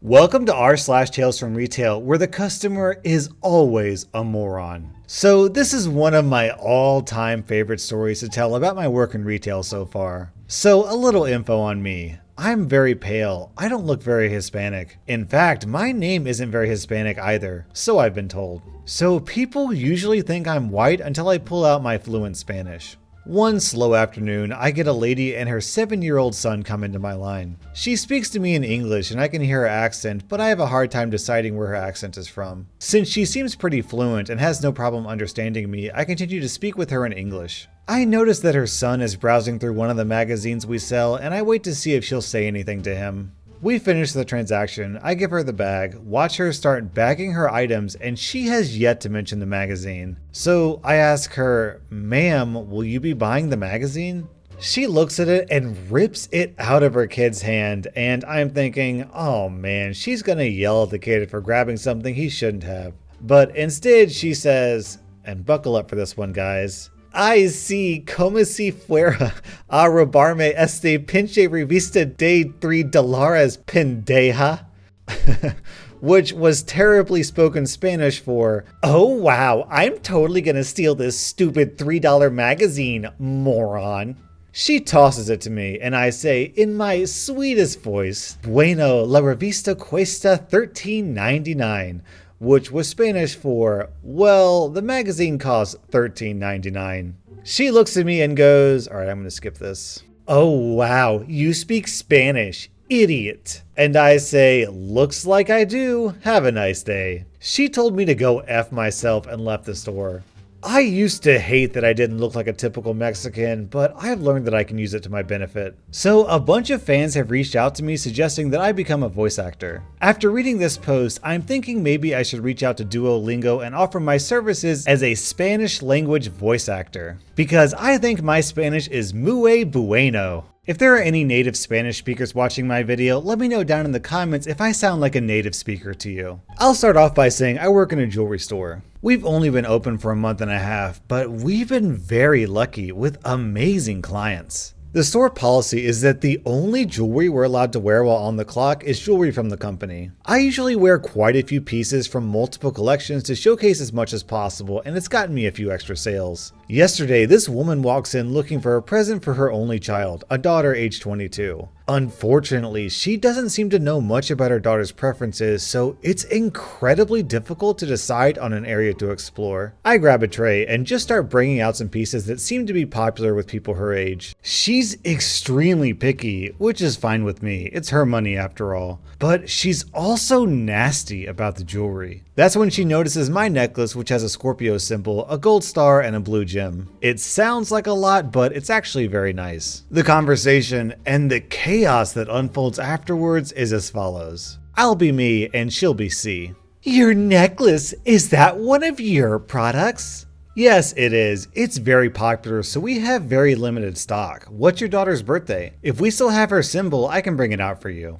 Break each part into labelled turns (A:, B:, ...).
A: Welcome to r/slash Tales from Retail, where the customer is always a moron. So this is one of my all-time favorite stories to tell about my work in retail so far. So a little info on me. I'm very pale. I don't look very Hispanic. In fact, my name isn't very Hispanic either, so I've been told. So people usually think I'm white until I pull out my fluent Spanish. One slow afternoon, I get a lady and her 7-year-old son come into my line. She speaks to me in English and I can hear her accent, but I have a hard time deciding where her accent is from. Since she seems pretty fluent and has no problem understanding me, I continue to speak with her in English. I notice that her son is browsing through one of the magazines we sell, and I wait to see if she'll say anything to him. We finish the transaction, I give her the bag, watch her start bagging her items, and she has yet to mention the magazine. So I ask her, "Ma'am, will you be buying the magazine?" She looks at it and rips it out of her kid's hand, and I'm thinking, oh man, she's gonna yell at the kid for grabbing something he shouldn't have. But instead she says, and buckle up for this one, guys, "Ay, sí, como si fuera a robarme este pinche revista de $3, pendeja." Which was terribly spoken Spanish for, "Oh wow, I'm totally gonna steal this stupid $3 magazine, moron." She tosses it to me and I say in my sweetest voice, "Bueno, la revista cuesta $13.99. Which was Spanish for, well, the magazine costs $13.99. She looks at me and goes, alright, I'm gonna skip this. "Oh wow, you speak Spanish, idiot." And I say, "Looks like I do. Have a nice day." She told me to go F myself and left the store. I used to hate that I didn't look like a typical Mexican, but I've learned that I can use it to my benefit. So a bunch of fans have reached out to me suggesting that I become a voice actor. After reading this post, I'm thinking maybe I should reach out to Duolingo and offer my services as a Spanish language voice actor. Because I think my Spanish is muy bueno. If there are any native Spanish speakers watching my video, let me know down in the comments if I sound like a native speaker to you. I'll start off by saying I work in a jewelry store. We've only been open for a month and a half, but we've been very lucky with amazing clients. The store policy is that the only jewelry we're allowed to wear while on the clock is jewelry from the company. I usually wear quite a few pieces from multiple collections to showcase as much as possible, and it's gotten me a few extra sales. Yesterday, this woman walks in looking for a present for her only child, a daughter aged 22. Unfortunately, she doesn't seem to know much about her daughter's preferences, so it's incredibly difficult to decide on an area to explore. I grab a tray and just start bringing out some pieces that seem to be popular with people her age. She's extremely picky, which is fine with me. It's her money after all. But she's also nasty about the jewelry. That's when she notices my necklace, which has a Scorpio symbol, a gold star, and a blue gem. It sounds like a lot, but it's actually very nice. The conversation and the chaos that unfolds afterwards is as follows. I'll be me and she'll be C. "Your necklace, is that one of your products?" "Yes, it is. It's very popular, so we have very limited stock. What's your daughter's birthday? If we still have her symbol, I can bring it out for you."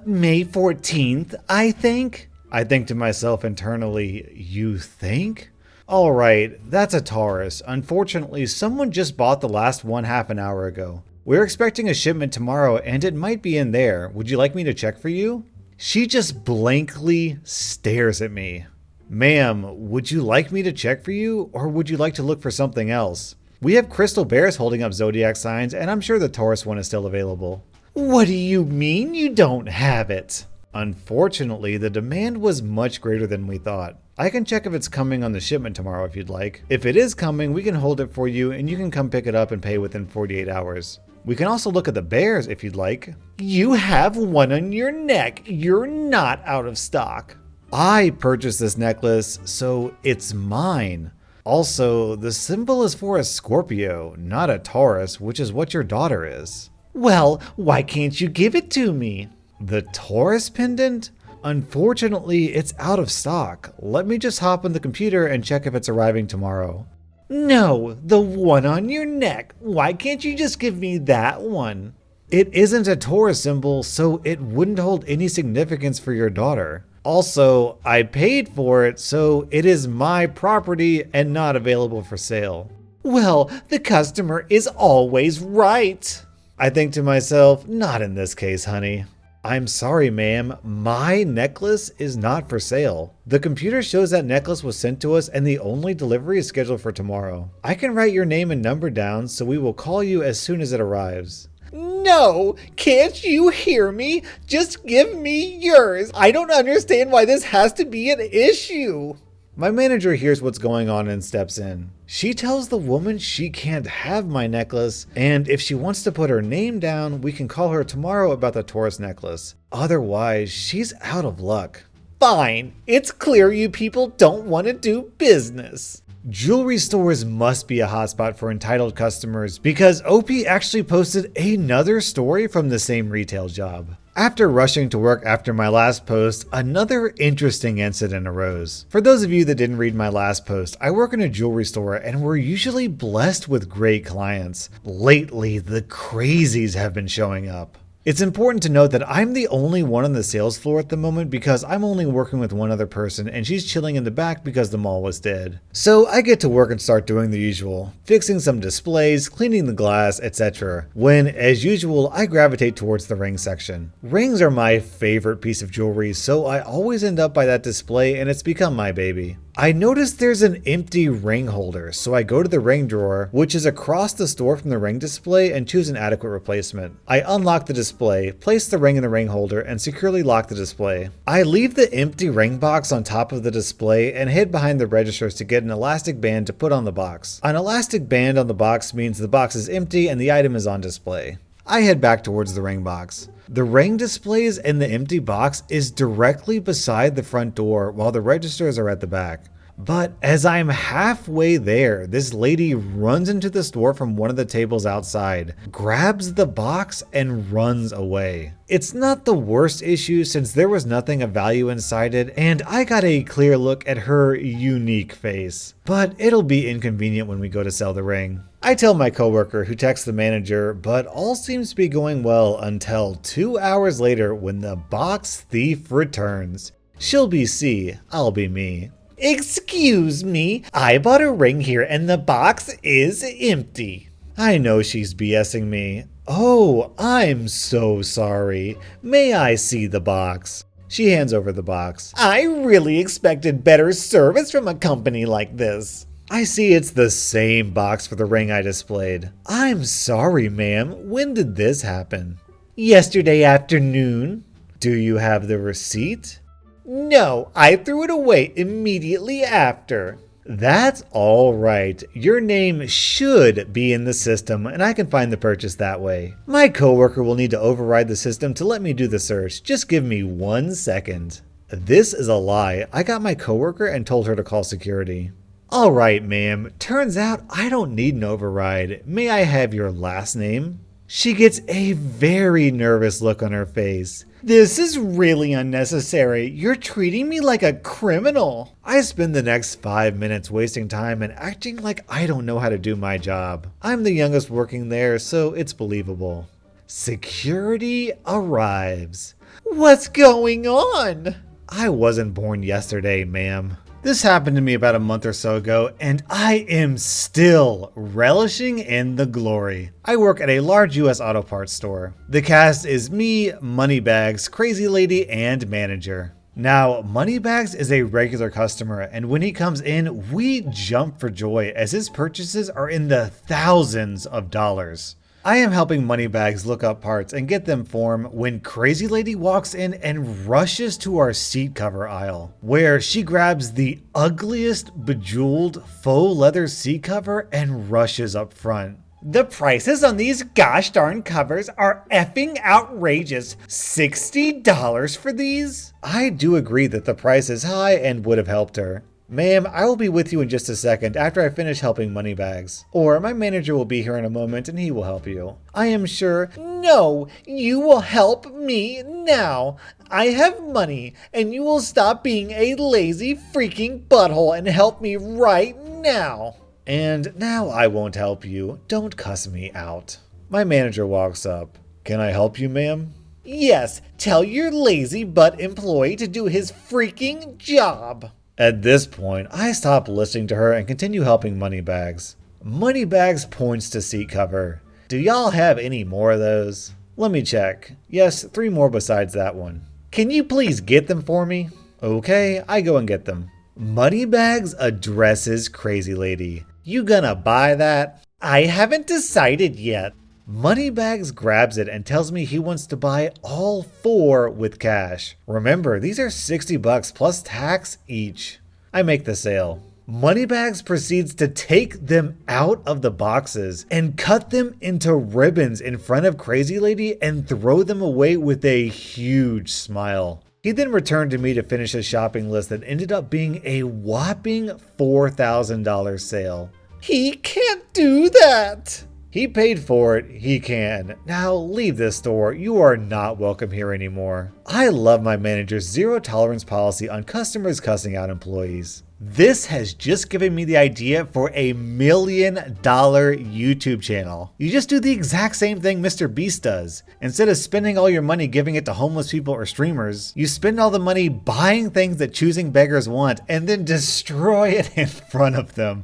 A: May 14th, I think." I think to myself internally, you think? Alright, that's a Taurus. Unfortunately, someone just bought the last one half an hour ago. We're expecting a shipment tomorrow and it might be in there. Would you like me to check for you? She just blankly stares at me. "Ma'am, would you like me to check for you, or would you like to look for something else? We have crystal bears holding up zodiac signs, and I'm sure the Taurus one is still available." "What do you mean you don't have it?" Unfortunately, the demand was much greater than we thought. I can check if it's coming on the shipment tomorrow if you'd like. If it is coming, we can hold it for you and you can come pick it up and pay within 48 hours. We can also look at the bears if you'd like. "You have one on your neck. You're not out of stock." I purchased this necklace, so it's mine. Also, the symbol is for a Scorpio, not a Taurus, which is what your daughter is. "Well, why can't you give it to me?" "The Taurus pendant? Unfortunately, it's out of stock. Let me just hop on the computer and check if it's arriving tomorrow." "No, the one on your neck. Why can't you just give me that one?" "It isn't a Taurus symbol, so it wouldn't hold any significance for your daughter. Also, I paid for it, so it is my property and not available for sale." "Well, the customer is always right." I think to myself, not in this case, honey. I'm sorry, ma'am. My necklace is not for sale. The computer shows that necklace was sent to us and the only delivery is scheduled for tomorrow. I can write your name and number down, so we will call you as soon as it arrives.
B: No, can't you hear me? Just give me yours. I don't understand why this has to be an issue.
A: My manager hears what's going on and steps in. She tells the woman she can't have my necklace, and if she wants to put her name down, we can call her tomorrow about the Taurus necklace. Otherwise, she's out of luck.
B: Fine, it's clear you people don't want to do business.
A: Jewelry stores must be a hotspot for entitled customers because OP actually posted another story from the same retail job. After rushing to work after my last post, another interesting incident arose. For those of you that didn't read my last post, I work in a jewelry store and we're usually blessed with great clients. Lately, the crazies have been showing up. It's important to note that I'm the only one on the sales floor at the moment because I'm only working with one other person and she's chilling in the back because the mall was dead. So I get to work and start doing the usual, fixing some displays, cleaning the glass, etc. When, as usual, I gravitate towards the ring section. Rings are my favorite piece of jewelry, so I always end up by that display and it's become my baby. I noticed there's an empty ring holder, so I go to the ring drawer, which is across the store from the ring display, and choose an adequate replacement. I unlock the display, place the ring in the ring holder, and securely lock the display. I leave the empty ring box on top of the display and head behind the registers to get an elastic band to put on the box. An elastic band on the box means the box is empty and the item is on display. I head back towards the ring box. The ring displays in the empty box is directly beside the front door while the registers are at the back. But as I'm halfway there, this lady runs into the store from one of the tables outside, grabs the box, and runs away. It's not the worst issue since there was nothing of value inside it, and I got a clear look at her unique face. But it'll be inconvenient when we go to sell the ring. I tell my coworker, who texts the manager, but all seems to be going well until 2 hours later when the box thief returns. She'll be C, I'll be me.
B: Excuse me, I bought a ring here and the box is empty.
A: I know she's BSing me. Oh, I'm so sorry. May I see the box? She hands over the box.
B: I really expected better service from a company like this.
A: I see it's the same box for the ring I displayed. I'm sorry, ma'am. When did this happen?
B: Yesterday afternoon.
A: Do you have the receipt?
B: No, I threw it away immediately after.
A: That's all right. Your name should be in the system and I can find the purchase that way. My coworker will need to override the system to let me do the search. Just give me 1 second. This is a lie. I got my coworker and told her to call security. All right, ma'am. Turns out I don't need an override. May I have your last name? She gets a very nervous look on her face.
B: This is really unnecessary. You're treating me like a criminal.
A: I spend the next 5 minutes wasting time and acting like I don't know how to do my job. I'm the youngest working there, so it's believable. Security arrives.
B: What's going on?
A: I wasn't born yesterday, ma'am. This happened to me about a month or so ago, and I am still relishing in the glory. I work at a large US auto parts store. The cast is me, Moneybags, Crazy Lady, and Manager. Now, Moneybags is a regular customer, and when he comes in, we jump for joy as his purchases are in the thousands of dollars. I am helping Moneybags look up parts and get them for him when Crazy Lady walks in and rushes to our seat cover aisle, where she grabs the ugliest bejeweled faux leather seat cover and rushes up front.
B: The prices on these gosh darn covers are effing outrageous. $60 for these?
A: I do agree that the price is high and would have helped her. Ma'am, I will be with you in just a second after I finish helping Moneybags. Or my manager will be here in a moment and he will help you. I am sure.
B: No, you will help me now. I have money and you will stop being a lazy freaking butthole and help me right now.
A: And now I won't help you. Don't cuss me out. My manager walks up. Can I help you, ma'am?
B: Yes, tell your lazy butt employee to do his freaking job.
A: At this point, I stop listening to her and continue helping Moneybags. Moneybags points to seat cover. Do y'all have any more of those? Let me check. Yes, 3 more besides that one.
B: Can you please get them for me?
A: Okay, I go and get them. Moneybags addresses Crazy Lady. You gonna buy that?
B: I haven't decided yet.
A: Moneybags grabs it and tells me he wants to buy all 4 with cash. Remember, these are $60 plus tax each. I make the sale. Moneybags proceeds to take them out of the boxes and cut them into ribbons in front of Crazy Lady and throw them away with a huge smile. He then returned to me to finish his shopping list that ended up being a whopping $4,000 sale.
B: He can't do that!
A: He paid for it, he can. Now leave this store, you are not welcome here anymore. I love my manager's zero tolerance policy on customers cussing out employees. This has just given me the idea for a $1 million YouTube channel. You just do the exact same thing Mr. Beast does. Instead of spending all your money giving it to homeless people or streamers, you spend all the money buying things that choosing beggars want and then destroy it in front of them.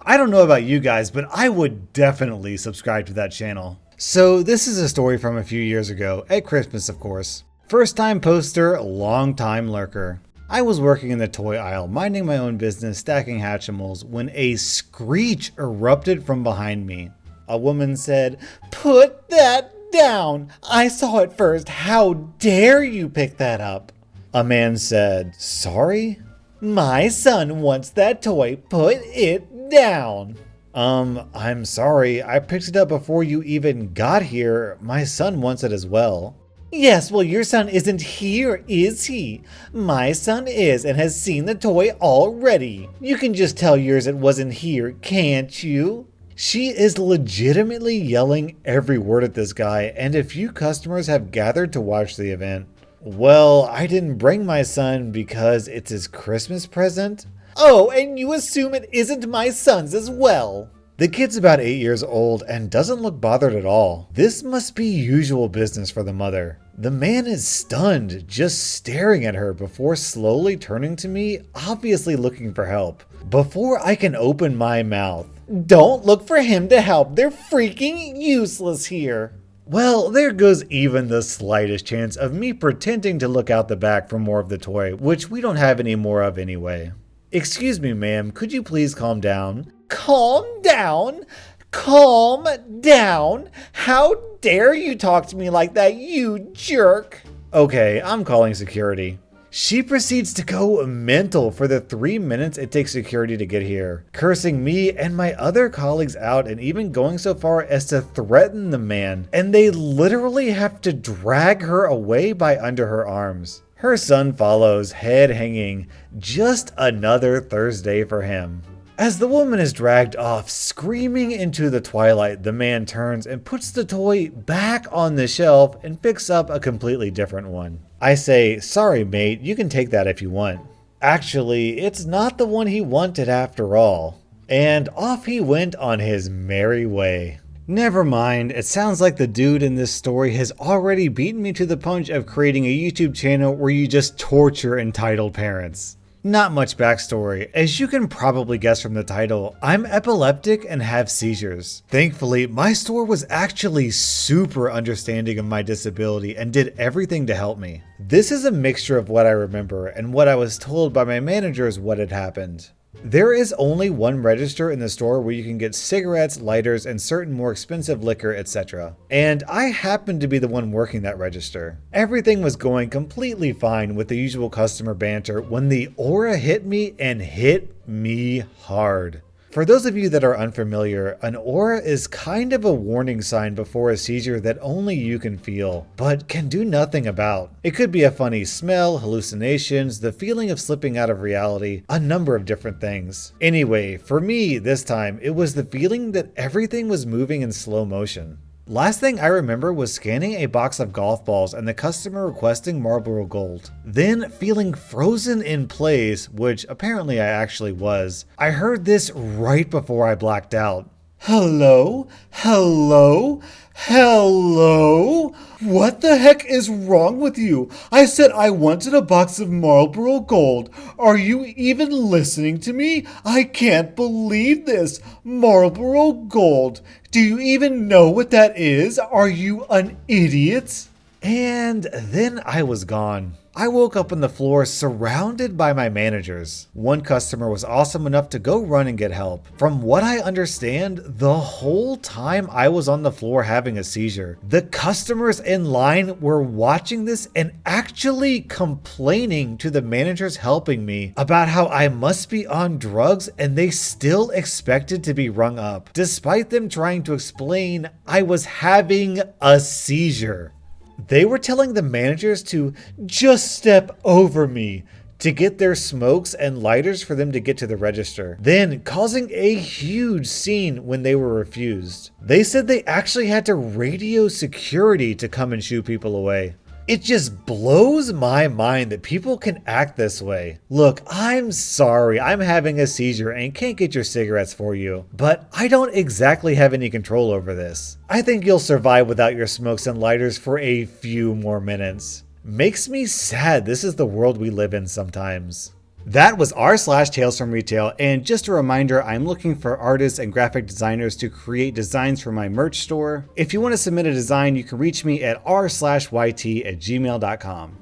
A: I don't know about you guys, but I would definitely subscribe to that channel. So this is a story from a few years ago, at Christmas of course. First time poster, long time lurker. I was working in the toy aisle, minding my own business, stacking Hatchimals, when a screech erupted from behind me. A woman said,
B: "Put that down! I saw it first. How dare you pick that up?"
A: A man said, "Sorry?"
B: "My son wants that toy. Put it down."
A: I'm sorry. I picked it up before you even got here. My son wants it as well.
B: "Yes, well, your son isn't here, is he? My son is and has seen the toy already. You can just tell yours it wasn't here, can't you?"
A: She is legitimately yelling every word at this guy, and a few customers have gathered to watch the event. Well, I didn't bring my son because it's his Christmas present.
B: "Oh, and you assume it isn't my son's as well?"
A: The kid's about 8 years old and doesn't look bothered at all. This must be usual business for the mother. The man is stunned, just staring at her before slowly turning to me, obviously looking for help. Before I can open my mouth,
B: "Don't look for him to help. They're freaking useless here."
A: Well, there goes even the slightest chance of me pretending to look out the back for more of the toy, which we don't have any more of anyway. "Excuse me, ma'am, could you please calm down?"
B: "Calm down? Calm down? How dare you talk to me like that, you jerk?"
A: Okay, I'm calling security. She proceeds to go mental for the 3 minutes it takes security to get here, cursing me and my other colleagues out and even going so far as to threaten the man, and they literally have to drag her away by under her arms. Her son follows, head hanging. Just another Thursday for him. As the woman is dragged off, screaming into the twilight, the man turns and puts the toy back on the shelf and picks up a completely different one. I say, "Sorry, mate, you can take that if you want." Actually, it's not the one he wanted after all. And off he went on his merry way. Never mind, it sounds like the dude in this story has already beaten me to the punch of creating a YouTube channel where you just torture entitled parents. Not much backstory. As you can probably guess from the title, I'm epileptic and have seizures. Thankfully, my store was actually super understanding of my disability and did everything to help me. This is a mixture of what I remember and what I was told by my managers what had happened. There is only one register in the store where you can get cigarettes, lighters, and certain more expensive liquor, etc. And I happened to be the one working that register. Everything was going completely fine with the usual customer banter when the aura hit me and hit me hard. For those of you that are unfamiliar, an aura is kind of a warning sign before a seizure that only you can feel, but can do nothing about. It could be a funny smell, hallucinations, the feeling of slipping out of reality, a number of different things. Anyway, for me this time, it was the feeling that everything was moving in slow motion. Last thing I remember was scanning a box of golf balls and the customer requesting Marlboro Gold. Then feeling frozen in place, which apparently I actually was. I heard this right before I blacked out. Hello? Hello? Hello? What the heck is wrong with you? I said I wanted a box of Marlboro Gold. Are you even listening to me? I can't believe this. Marlboro Gold. Do you even know what that is? Are you an idiot? And then I was gone. I woke up on the floor surrounded by my managers. One customer was awesome enough to go run and get help. From what I understand, the whole time I was on the floor having a seizure, the customers in line were watching this and actually complaining to the managers helping me about how I must be on drugs, and they still expected to be rung up, despite them trying to explain I was having a seizure. They were telling the managers to just step over me to get their smokes and lighters for them to get to the register, then causing a huge scene when they were refused. They said they actually had to radio security to come and shoo people away. It just blows my mind that people can act this way. Look, I'm sorry I'm having a seizure and can't get your cigarettes for you, but I don't exactly have any control over this. I think you'll survive without your smokes and lighters for a few more minutes. Makes me sad this is the world we live in sometimes. That was rSlash Tales from Retail, and just a reminder, I'm looking for artists and graphic designers to create designs for my merch store. If you want to submit a design, you can reach me at rSlashYT@gmail.com.